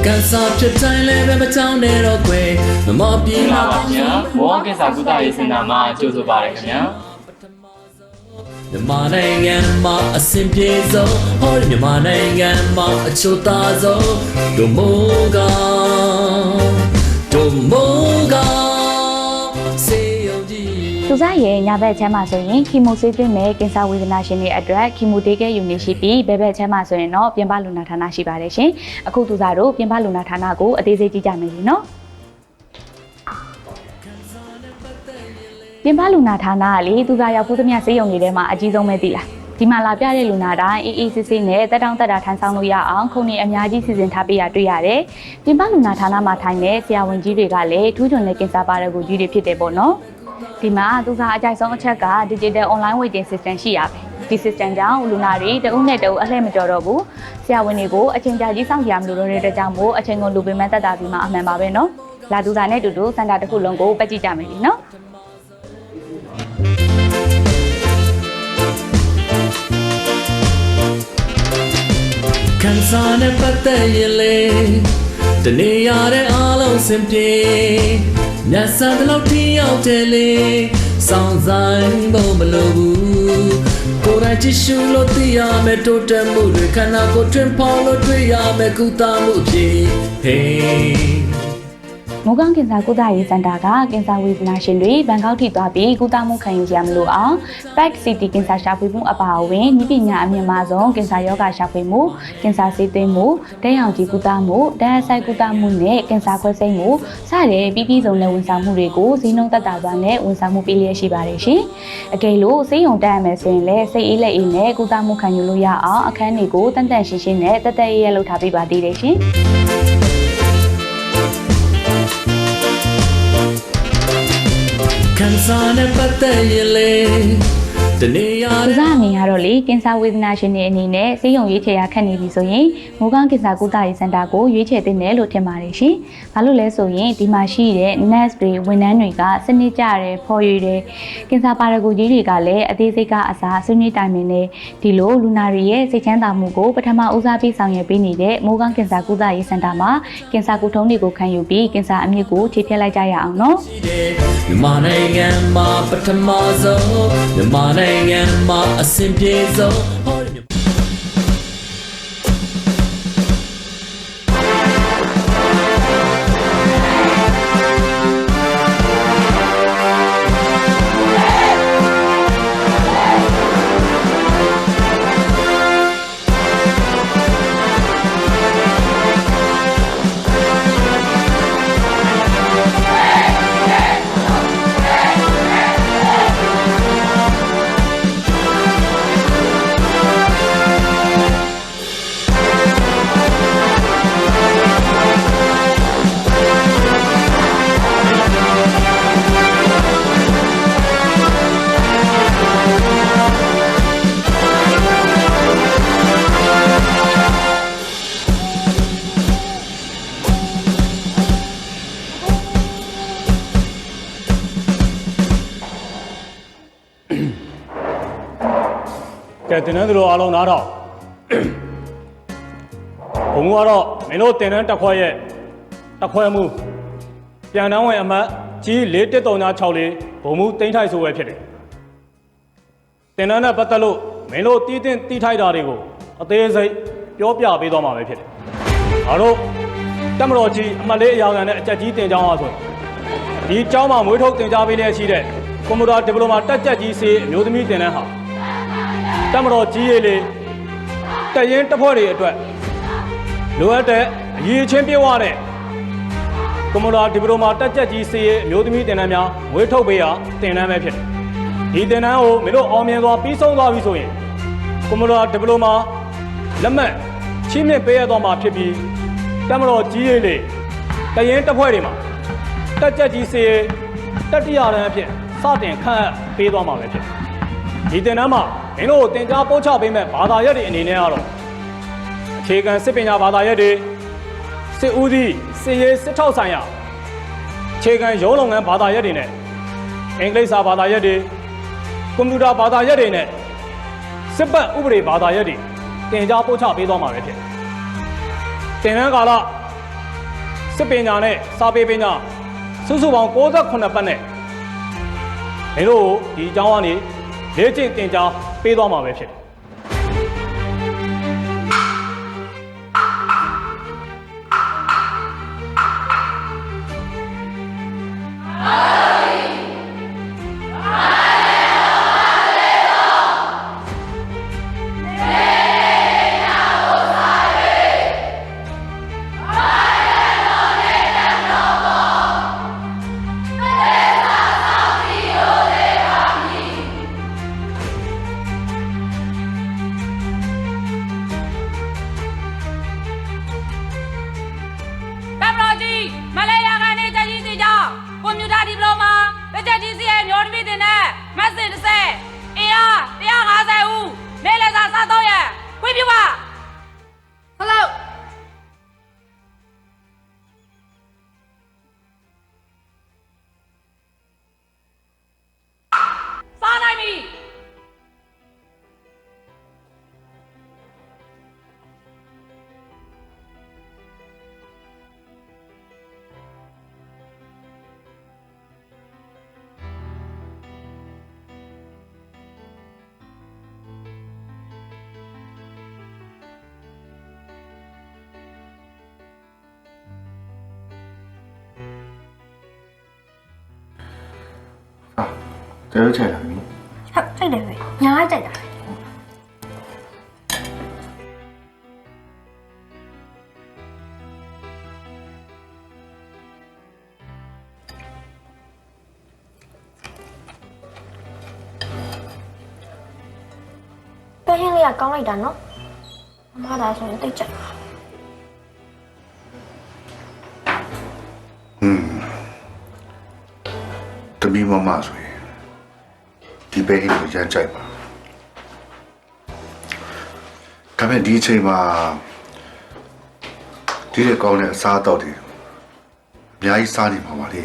ကန်ဆာဖြစ်တိုင်းလည်းပဲမကြောက်နဲ့တော့ကွယ်မမပြေးပါဗျာမောကင်ဆာကုသရေးစင်တာမှာကြိုဆိုပါရခင်ဗျာမြန်မာနိုင်ငံမှာအဆင်ပြေဆုံးဟောမြန်မာနိုင်ငံမှာအချို့သားဆုံးဒိုမိုကသူစားရဲ့ညာဘက်ချမ်းမှာဆိုရင်ခီမိုဆေးသွင်းမဲ့ကင်ဆာဝေဒနာရှင်တွေအတွက်ခီမိုတေးကဲယူနေရှိပြီးဘက်ဘက်ချမ်းမှာဆိုရင်တော့ပြင်ပလူနာဌာနရှိပါတယ်ရှင်။အခုသူစားတို့ပြင်ပလူနာဌာနကိုအသေးစိတ်ကြည့်ကြမယ်ရှင်နော်။ပြင်ပလူနာဌာနကလေသူစားရောက်ဖို့သမျှစေးရုံတွေထဲမှာအကြီးဆုံးပဲသိလား။ ဒီမှာလာပြတဲ့လူနာတိုင်းအေးအေးဆေးဆေးနဲ့တက်တောင့်တက်တာထိုင်ဆောင်လို့ရအောင်ခုံနေအများကြီးစီစဉ်ထားပေးရတွေ့ရတယ်။ပြင်ပလူနာဌာနမှာထိုင်တဲ့ဆရာဝန်ကြီးတွေကလည်းထူးချွန်တဲ့ကင်ဆာပါရဂူကြီးတွေဖြစ်တယ်ပေါ့နော်။ဒီမှာသူစားအကြိုက်ဆုံးအချက်က digital online waiting system ရှိရပဲ။ဒီ system ကြောင့်လူနာတွေတဦးနဲ့တဦးအလှည့်မကျော်တော့ဘူး။ဆရာဝန်တွေကိုအချိန်ကြာကြီးစောင့်ကြရမလို့တဲ့အတွက်ကြောင့်မို့အချိန်ကုန်လူပင်မတက်တာပြီးမှအမှန်ပါပဲနော်။လာသူစားနဲ့တူတူစင်တာတစ်ခုလုံးကိုပတ်ကြည့်ကြမယ်လीနော်။ ခံစားနဲ့ပတ်သက်ရင်လေတနေရတဲ့အားလုံးစင်ပြေညဆန်တဲ့လောက်ထိရောက်တယ်လေစောင့်ဆိုင်ဖို့မလိုဘူးကိုယ်တိုင်ချစ်ရှုလို့သိရမယ်တိုးတက်မှုတွေခန္ဓာကိုယ်တွင်ဖော်လို့တွေ့ရမယ်ကုသမှုအဖြစ် Hey မိုးကောင်းကင်ဆာကုသရေးစင်တာကကင်ဆာဝေဒနာရှင်တွေဘန်ကောက်ထိသွားပြီးကုသမှုခံယူရမလို့အောင် PET CT ကင်ဆာရှာဖွေမှုအပါအဝင်နည်းပညာအမြင့်မားဆုံးကင်ဆာရောဂါရှာဖွေမှုကင်ဆာဆေးသွင်းမှုဓာတ်ရောင်ခြည်ကုသမှုဓာတ်ဆိုင်ကုသမှုနဲ့ကင်ဆာခွဲစိတ်မှုစတဲ့ပြီးပြည့်စုံတဲ့ဝန်ဆောင်မှုတွေကိုဈေးနှုန်းသက်သာစွာနဲ့ဝန်ဆောင်မှုပေးလျက်ရှိပါတယ်ရှင်။အကယ်လို့ဆေးရုံတက်ရမယ်ဆိုရင်လည်းစိတ်အေးလက်အေးနဲ့ကုသမှုခံယူလို့ရအောင်အခန်းတွေကိုတန်တန်ရှင်းရှင်းနဲ့တက်တက်ရဲရဲလုပ်ထားပေးပါသေးတယ်ရှင်။ခံစားနဲ့ပတ်သက်ရင်လေတနေရတဲ့ စအနေရတော့လေကင်ဆာဝေဒနာရှင်တွေအနေနဲ့ဆေးရုံရွေးချယ်ရခက်နေပြီဆိုရင်မိုးကောင်းကင်ဆာကုသရေးစင်တာကိုရွေးချယ်သင့်တယ်လို့ထင်ပါတယ်ရှင်။ဘာလို့လဲဆိုရင်ဒီမှာရှိတဲ့ nurse တွေဝန်ထမ်းတွေကစနစ်ကျတယ်ဖော်ရွေတယ်ကင်ဆာပါရဂူကြီးတွေကလည်းအသေးစိတ်ကအစားဆွေးနွေးတိုင်ပင်နေဒီလိုလူနာတွေရဲ့စိတ်ချမ်းသာမှုကိုပထမဦးစားပေးဆောင်ရွက်ပေးနေတဲ့မိုးကောင်းကင်ဆာကုသရေးစင်တာမှာကင်ဆာကုထုံးတွေကိုခံယူပြီးကင်ဆာအမြင့်ကိုခြေဖြတ်လိုက်ကြရအောင်နော်။ မြန်မာနိုင်ငံမှာပထမဆုံးမြန်မာနိုင်ငံမှာအဆင်ပြေဆုံးကဲတင်တဲ့သူတို့အားလုံးနားထောင်ဘုံကတော့မင်းတို့တင်တဲ့တက်ခွဲရဲ့တက်ခွဲမှုပြန်တန်းဝင်အမှတ်ကြီး4136ဘုံမှုတိမ့်ထိုက်ဆိုပဲဖြစ်တယ်တင်တဲ့နဲ့ပတ်သက်လို့မင်းတို့တီးတင်တီးထိုက်တာတွေကိုအသေးစိတ်ပြောပြပေးသွားမှာပဲဖြစ်တယ်ငါတို့တက်မတော်ကြီးအမှတ်လေးအရာခံနဲ့အချက်ကြီးတင်ကြောင်းအားဆိုဒီကျောင်းမှာမွေးထုတ်တင်ကြားပေးလျက်ရှိတဲ့ကွန်ပျူတာဒီပလိုမာတက်ချက်ကြီးစေအမျိုးသမီးတင်တဲ့ဟာတက်မတော်ကြီးရည်လေတရင်တစ်ဖွဲ့တွေအတွက်လိုအပ်တဲ့အရေးချင်းပြည့်ဝတဲ့ကွန်ပျူတာဒီပလိုမာတက်ချက်ကြီးစေအမျိုးသမီးတင်တန်းများမွေးထုတ်ပေးရတင်တန်းပဲဖြစ်တယ်ဒီတင်တန်းကိုမင်းတို့အောင်မြင်စွာပြီးဆုံးသွားပြီဆိုရင်ကွန်ပျူတာဒီပလိုမာလက်မှတ်ချီးမြှင့်ပေးရတော့မှာဖြစ်ပြီးတက်မတော်ကြီးရည်လေတရင်တစ်ဖွဲ့တွေမှာတက်ချက်ကြီးစေတတိယတန်းအဖြစ်စတင်ခန့်အပ်ပေးသွားမှာပဲဖြစ်ဒီတင်တန်းမှာမင်းတို့တင်ကြားပို့ချပေးမဲ့ဘာသာရပ်တွေအနေနဲ့ကတော့အခြေခံစစ်ပညာဘာသာရပ်တွေစစ်ဦးစီးစစ်ရေးစစ်ထောက်ဆိုင်ရာအခြေခံရုံးလုပ်ငန်းဘာသာရပ်တွေနဲ့အင်္ဂလိပ်စာဘာသာရပ်တွေကွန်ပျူတာဘာသာရပ်တွေနဲ့စစ်ပတ်ဥပဒေဘာသာရပ်တွေတင်ကြားပို့ချပေးသွားမှာပဲဖြစ်တင်တန်းကာလစစ်ပညာနဲ့စာပေပညာစုစုပေါင်း68ပတ်နဲ့မင်းတို့ဒီအကြောင်းကနေလေ့ကျင့်တင်ကြားပေးသွားမှာပဲဖြစ်တယ် ချက်ကြီးစီရဲ့မျိုးသမီးတင်တဲ့မက်ဆင်30အင်အား150ဦးနေလေသာစားတော့ရခွင့်ပြုပါဟယ်လိုစားနိုင်ပြီကျတော့ချိန်လာပြီ ဟုတ်ကြိုက်တယ်ပဲညားကြိုက်တာပဲဟင်းလေးကကောင်းလိုက်တာနော်အမသာဆိုရင်တိတ်ကြိုက်ပါ တမီမမဆိုရင်ဒီပဲဟင်းကိုရမ်းကြိုက်ပါဒါပေမဲ့ဒီအချိန်မှာဒီလေကောင်းတဲ့အစားအသောက်တွေအများကြီးစားနေမှာပါလေ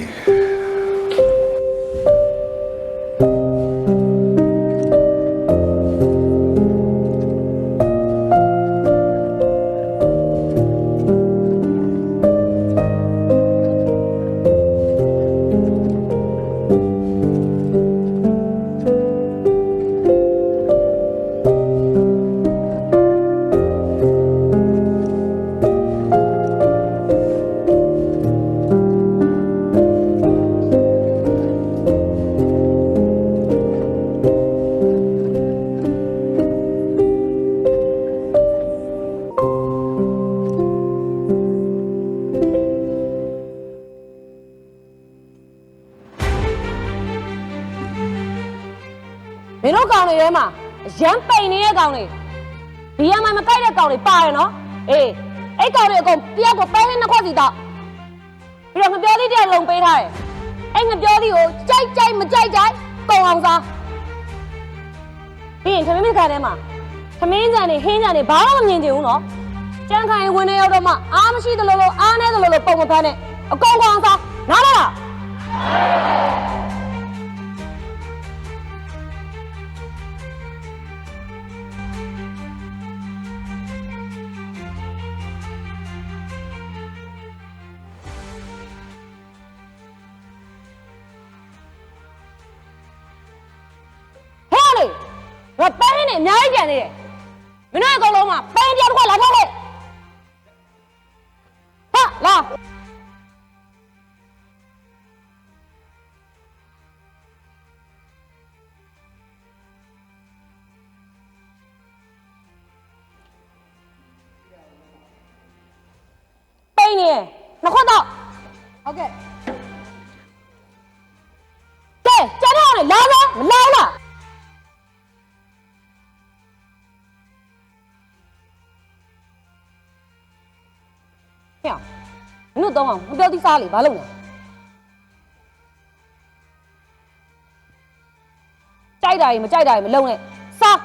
မင်းတို့ကောင်တွေထဲမှာရမ်းပိန်နေတဲ့ကောင်တွေဒီရမိုင်မကိုက်တဲ့ကောင်တွေပါတယ်နော်အေးအဲ့ကောင်တွေအကုန်တယောက်ကိုပဲဟင်းနှစ်ခွက်စီတော့ပြီးတော့ငပြောသီးတဲ့လုံပေးထားတယ်အဲ့ငပြောသီးကိုကြိုက်ကြိုက်မကြိုက်ကြိုက်ကုန်အောင်စားပြီးရင်သမင်းမခါထဲမှာသမင်းကြံနေဟင်းကြံနေဘာမှမမြင်ချင်ဘူးနော်ကြမ်းခိုင်ဝင်နေရောက်တော့မှအားမရှိသလိုလိုအားနေသလိုလိုပုံမဖမ်းနဲ့အကုန်ကုန်အောင်စားနားလား ငါပဲဟင်းနေအများကြီးကြံနေတယ်မင်းတို့အကောင်လုံးမှာပဲဟင်းတယောက်တစ်ခွက်လာထုတ်လိုက်ဟာလာပိန်နေနှစ်ခွက်တော့ဟုတ်ကဲ့ကဲကျန်တော့လေလာလားမလာလားဟဲ့မင်းတို့တော့မပြောသီးစားလေဘာလုပ်လဲကြိုက်တာကြီးမကြိုက်တာကြီးမလုံးနဲ့စား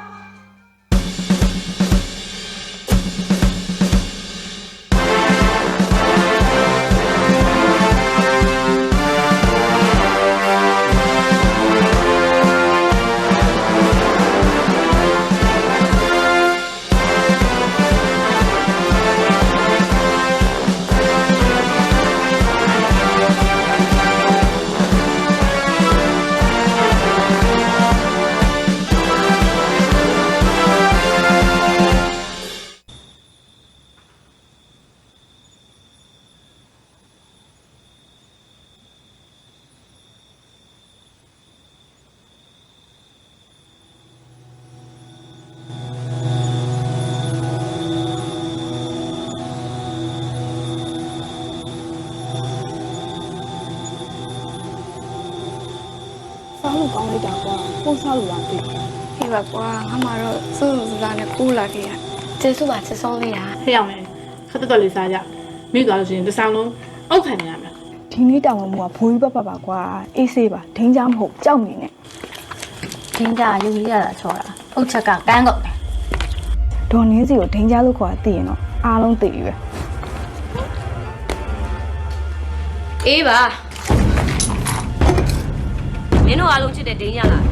ကောင်းလိုက်တာကွာပို့စားလို့လားသိဟေးပါကွာငါမှတော့စိုးစိုးစားနဲ့ကိုးလာခဲ့ရကျေးဇူးပါချစ်ဆုံးလေးရ ဟဲ့အောင်လေခက်တက်တော်လေးစားကြမိသွားလို့ရှိရင်တစ်ဆောင်လုံးအောက်ခံနေရမယ် ဒီ ဒီနေ့တောင်မှမူကဘိုးကြီးပတ်ပါကွာအေးဆေးပါဒင်းကြမဟုတ်ကြောက်နေနဲ့ ဒင်းကြရုပ်ကြီးရတာချောတာအုတ်ချက်ကကန်းကုန်တယ် ဒေါ်နင်းစီကိုဒင်းကြလို့ခေါ်တာသိရင်တော့အားလုံးသိပြီပဲ အေးပါမင်းတို့အားလုံးချစ်တဲ့ဒင်းရလား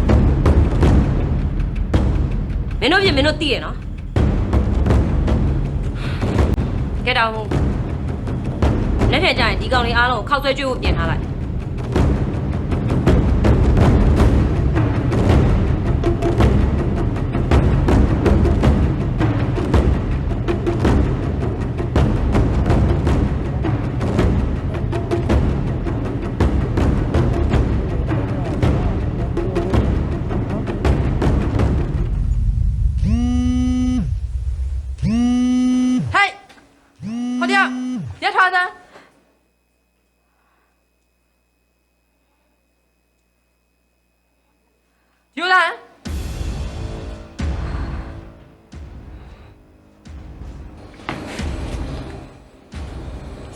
မင်းတို့ပြင်မင်းတို့သိရနော်ကဲတော့လက်ထက်ကြရင်ဒီကောင်လေးအားလုံးကိုခောက်ဆွဲကျွေးဖို့ပြင်ထားလိုက်ယူလာ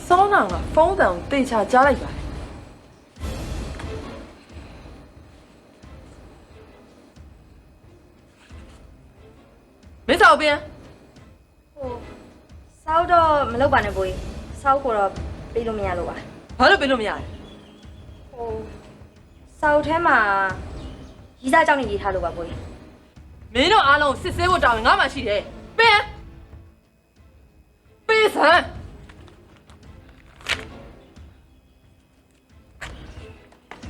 စောင်းနောင်ကဖုန်းတန်ကိုတေချာကြားလိုက်ပါတယ်မင်းစောက်ပြန်စောက်တော့မလုပ်ပါနဲ့ကိုကြီးစောက်ကိုတော့ပေးလို့မရလို့ပါ ဘာလို့ပေးလို့မရလဲ စောက်ထဲမှာရီးစားကြောင့်နေရေးထားလို့ပါကိုကြီး မင်းတို့အားလုံးစစ်ဆေးဖို့တောင်းရင်ငါမှရှိတယ်ပြန်ပေးစမ်း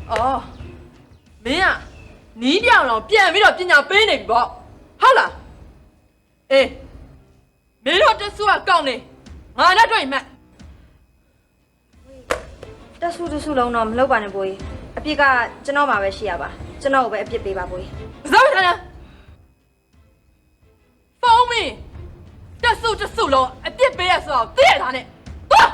အော်မင်းကနီးပြောင်တော့ပြန်ပြီးတော့ပညာပေးနေပြီပေါ့ဟုတ်လားအေးမင်းတို့တက်ဆူကကောင်းနေငါနဲ့တွေ့မှ တက်ဆူလုံးတော့မလုပ်ပါနဲ့ကိုကြီးအပြစ်ကကျွန်တော်မှာပဲရှိရပါကျွန်တော်ကိုပဲအပြစ်ပေးပါကိုကြီး ဇောက်ရဖုန်းမင်းတက်ဆူလုံးအပြစ်ပေးရဆိုတော့သိရတာနဲ့သွား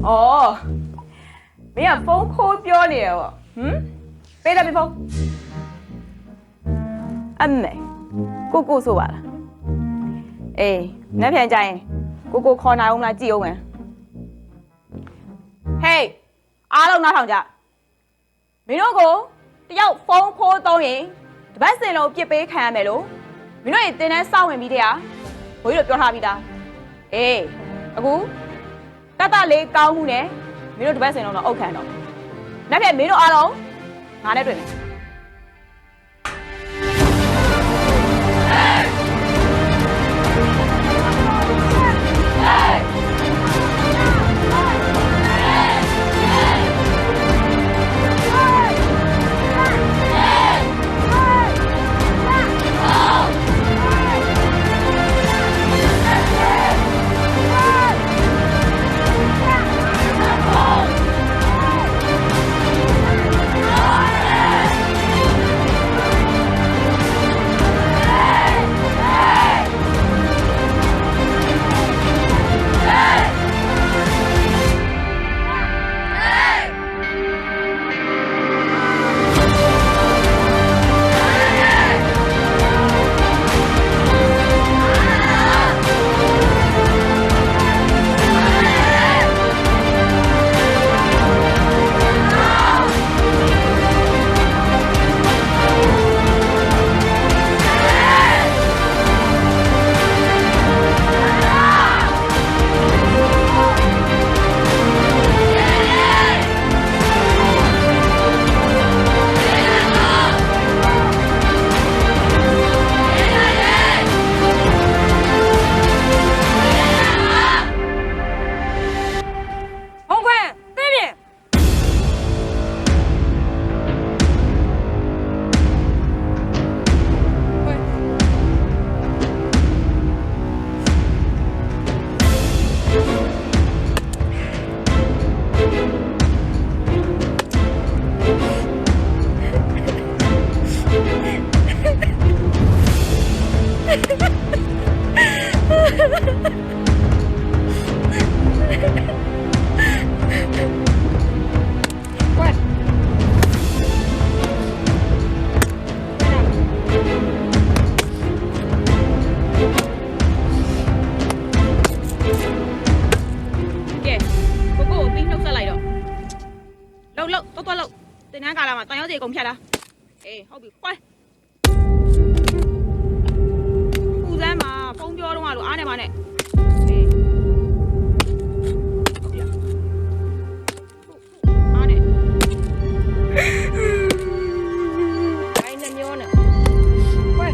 哦，没有风口表了，背了没风？阿妹，姑姑说完了。哎，那片仔，姑姑看哪用来自由没？嘿，阿龙那堂家，没弄过，要风口导演，这把线路别背看没路，没弄一点点少文笔的啊，回了表他笔的。哎，阿姑。တတလေးကောင်းမှုနဲ့မင်းတို့တပတ်စင်လုံးတော့အုတ်ခံတော့နောက်ပြမင်းတို့အားလုံးငါနဲ့တွေ့မယ် တော့လို့တင်တန်းကာလာမှာတန်ရောက်စီအကုန်ဖြတ်လားအေးဟုတ်ပြီခွဲပူစမ်းမှာဖုန်းပြောတော့လို့အားနေပါနဲ့အေးဟုတ်ပြီအားနေဘိုင်းနှမျောနဲ့ခွဲ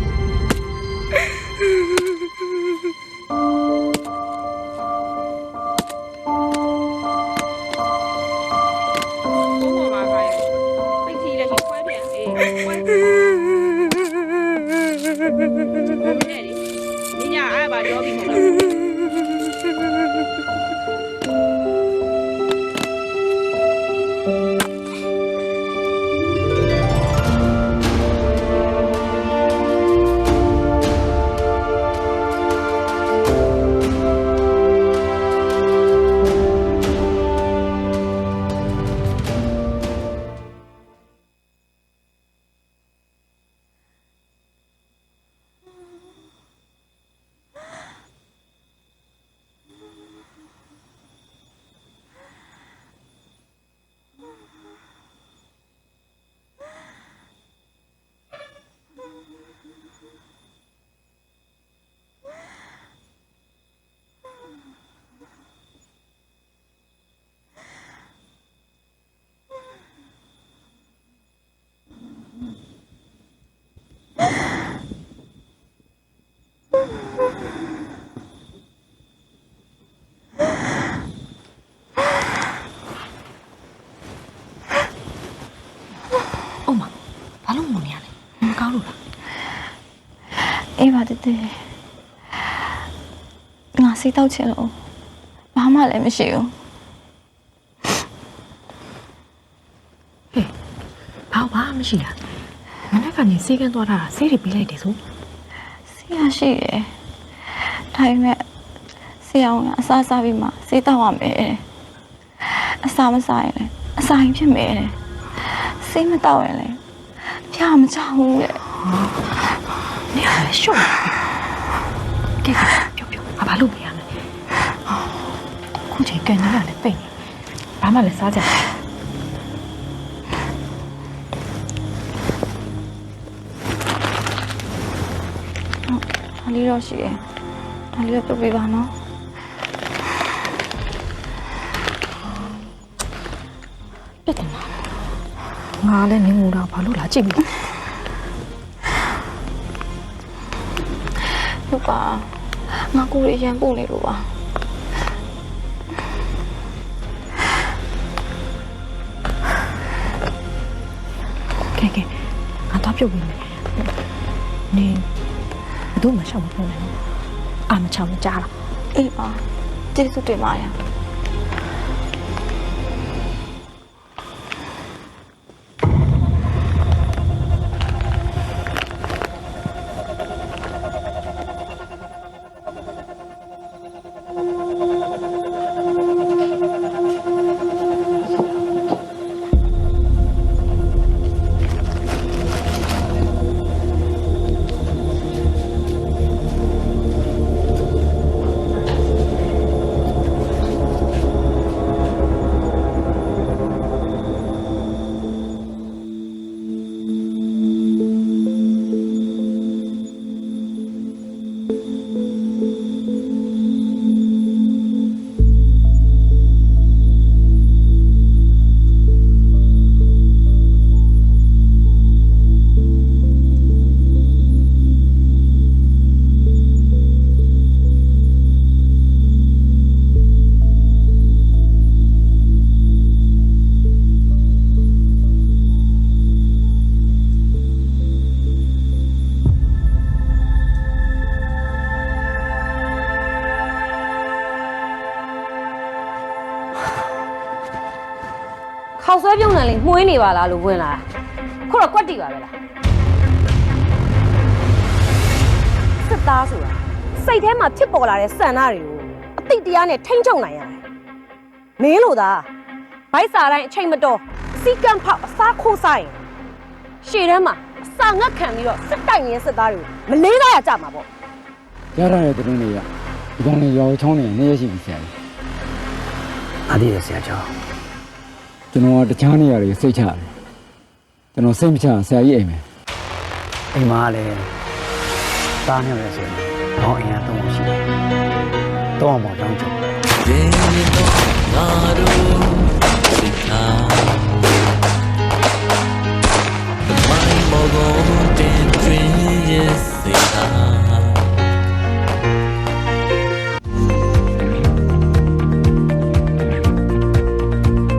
အေးပါတည်းငါစိတ်တော့ချင်လို့ဘာမှလည်းမရှိဘူးဘာမရှိလားမနေ့ကနေစေးကန်းသွားတာဆေးတွေပေးလိုက်တယ်ဆိုဆေးရရှိတယ်ဒါပေမဲ့ဆေးအောင်ကအစားစားပြီးမှဆေးတောက်ရမယ်အစားမစားရင်လည်းအစာရင်ဖြစ်မယ်ဆေးမတောက်ရင်လည်းဖျားမချဘူးတဲ့နေရရှုပ်ကဲပြောဘာလို့ပြရမလဲခုချိန်ကန်နေတာလည်းပိတ်နေဘာမှလည်းစားကြဒါလေးတော့ရှိတယ်ဒါလေးတော့ပြပေးပါနော်ပြတ်တယ်ငါလည်းနေငူတော့ဘာလို့လာကြည့်ပြီဟုတ်ပါငါကိုရရန်ပို့နေလို့ပါကဲငါတော့ပြုတ်ပြီနေဘယ်သူမှရှောက်မပြောနိုင်ဘူးအာမချောင်းမကြားလားအေးပါကျေးဇူးတင်ပါရခေါက်ဆွဲပြုံးတယ်လေမှုေးနေပါလားလို့ဝင်လာခုတော့ကွက်တီပါပဲလားစစ်သားဆိုတာစိတ်ထဲမှာဖြစ်ပေါ်လာတဲ့စံနာတွေကိုအသိတရားနဲ့ထိမ့်ချုပ်နိုင်ရတယ်မင်းလို့သာဘိုက်စာတိုင်းအချိန်မတော်စီကံဖောက်အစားခိုးဆိုင်ရှေ့ထဲမှာအစာငတ်ခံပြီးတော့စစ်တိုင်နေတဲ့စစ်သားတွေကိုမလေးသားရကြမှာပေါ့ရရတဲ့တင်းတွေကဒီကောင်လေးရောချောင်းနေနေရရှိပြီဆရာကြီးအားသေးတယ်ဆရာကျော်ကျ ကျွန်တော်ကတခြားနေရာတွေစိတ်ချတယ်ကျွန်တော်စိတ်မချဆရာကြီးအိမ်မယ် အိမ်မှာလည်းတားနေမယ်ဆိုရင်တော့အရင်တော့ရှိတယ်တော့မှတောင်းချင် My mobile didn't dream yes